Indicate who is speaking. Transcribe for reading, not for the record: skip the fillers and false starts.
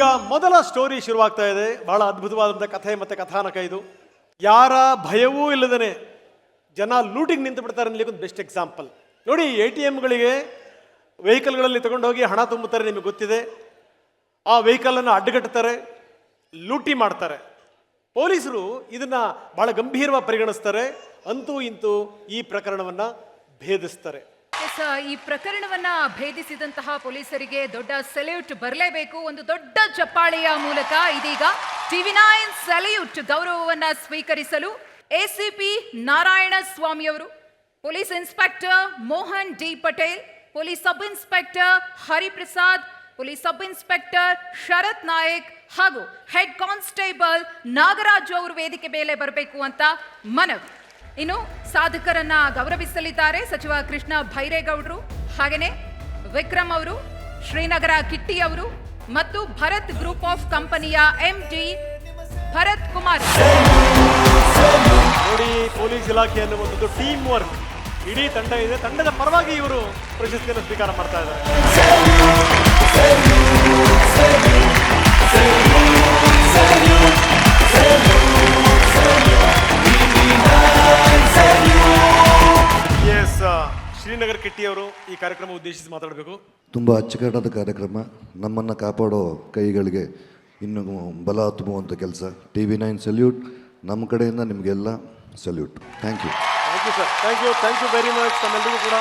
Speaker 1: ಈಗ ಮೊದಲ ಸ್ಟೋರಿ ಶುರುವಾಗ್ತಾ ಇದೆ. ಬಹಳ ಅದ್ಭುತವಾದಂಥ ಕಥೆ ಮತ್ತು ಕಥಾನಕ ಇದು. ಯಾರ ಭಯವೂ ಇಲ್ಲದೇ ಜನ ಲೂಟಿಗೆ ನಿಂತು ಬಿಡ್ತಾರೆ ಅನ್ನಲಿಕ್ಕೆ ಒಂದು ಬೆಸ್ಟ್ ಎಕ್ಸಾಂಪಲ್ ನೋಡಿ. ATMಗಳಿಗೆ ವೆಹಿಕಲ್ಗಳಲ್ಲಿ ತಗೊಂಡೋಗಿ ಹಣ ತುಂಬುತ್ತಾರೆ, ನಿಮಗೆ ಗೊತ್ತಿದೆ. ಆ ವೆಹಿಕಲನ್ನು ಅಡ್ಡಗಟ್ತಾರೆ, ಲೂಟಿ ಮಾಡ್ತಾರೆ. ಪೊಲೀಸರು ಇದನ್ನ ಬಹಳ ಗಂಭೀರವಾಗಿ ಪರಿಗಣಿಸ್ತಾರೆ. ಅಂತೂ ಇಂತೂ ಈ ಪ್ರಕರಣವನ್ನ ಭೇದಿಸ್ತಾರೆ.
Speaker 2: ಈ ಪ್ರಕರಣವನ್ನ ಭೇದಿಸಿದಂತಹ ಪೊಲೀಸರಿಗೆ ದೊಡ್ಡ ಸೆಲ್ಯೂಟ್ ಬರಲೇಬೇಕು. ಒಂದು ದೊಡ್ಡ ಚಪ್ಪಾಳೆಯ ಮೂಲಕ ಇದೀಗ TV9 ಸೆಲ್ಯೂಟ್ ಗೌರವವನ್ನ ಸ್ವೀಕರಿಸಲು ACP ನಾರಾಯಣ ಸ್ವಾಮಿ ಅವರು, police inspector Mohan D Patel, police sub inspector Hariprasad, police sub inspector Sharath Nayak ಹಾಗೂ ಹೆಡ್ ಕಾನ್ಸ್ಟೇಬಲ್ ನಾಗರಾಜು ಅವರು ವೇದಿಕೆ ಮೇಲೆ ಬರಬೇಕು ಅಂತ ಮನವಿ. ಇನ್ನು ಸಾಧಕರನ್ನ ಗೌರವಿಸಲಿದ್ದಾರೆ ಸಚಿವ ಕೃಷ್ಣ ಭೈರೇಗೌಡರು, ಹಾಗೇನೆ ವಿಕ್ರಮ್ ಅವರು, ಶ್ರೀನಗರ ಕಿಟ್ಟಿ ಅವರು ಮತ್ತು ಭರತ್ ಗ್ರೂಪ್ ಆಫ್ ಕಂಪನಿಯ MD ಭರತ್ ಕುಮಾರ್.
Speaker 1: ನೋಡಿ, ಪೊಲೀಸ್ ಇಲಾಖೆ ಅನ್ನುವಂಥದ್ದು ಟೀಮ್ ವರ್ಕ್, ಇಡೀ ತಂಡ ಇದೆ. ತಂಡದ ಪರವಾಗಿ ಇವರು ಪ್ರಶಸ್ತಿಯನ್ನು ಸ್ವೀಕಾರ ಮಾಡ್ತಾ ಇದ್ದಾರೆ. ಶ್ರೀನಗರ್ ಕಿಟ್ಟಿ ಅವರು ಈ ಕಾರ್ಯಕ್ರಮ ಉದ್ದೇಶಿಸಿ ಮಾತಾಡಬೇಕು.
Speaker 3: ತುಂಬ ಅಚ್ಚುಕಟ್ಟಾದ ಕಾರ್ಯಕ್ರಮ. ನಮ್ಮನ್ನು ಕಾಪಾಡೋ ಕೈಗಳಿಗೆ ಇನ್ನು ಬಲ ತುಂಬುವಂಥ ಕೆಲಸ. TV9 salute. ನಮ್ಮ ಕಡೆಯಿಂದ ನಿಮಗೆಲ್ಲ salute. Thank you.
Speaker 1: Thank you sir. Thank you very much. ತಮ್ಮೆಲ್ಲರಿಗೂ ಕೂಡ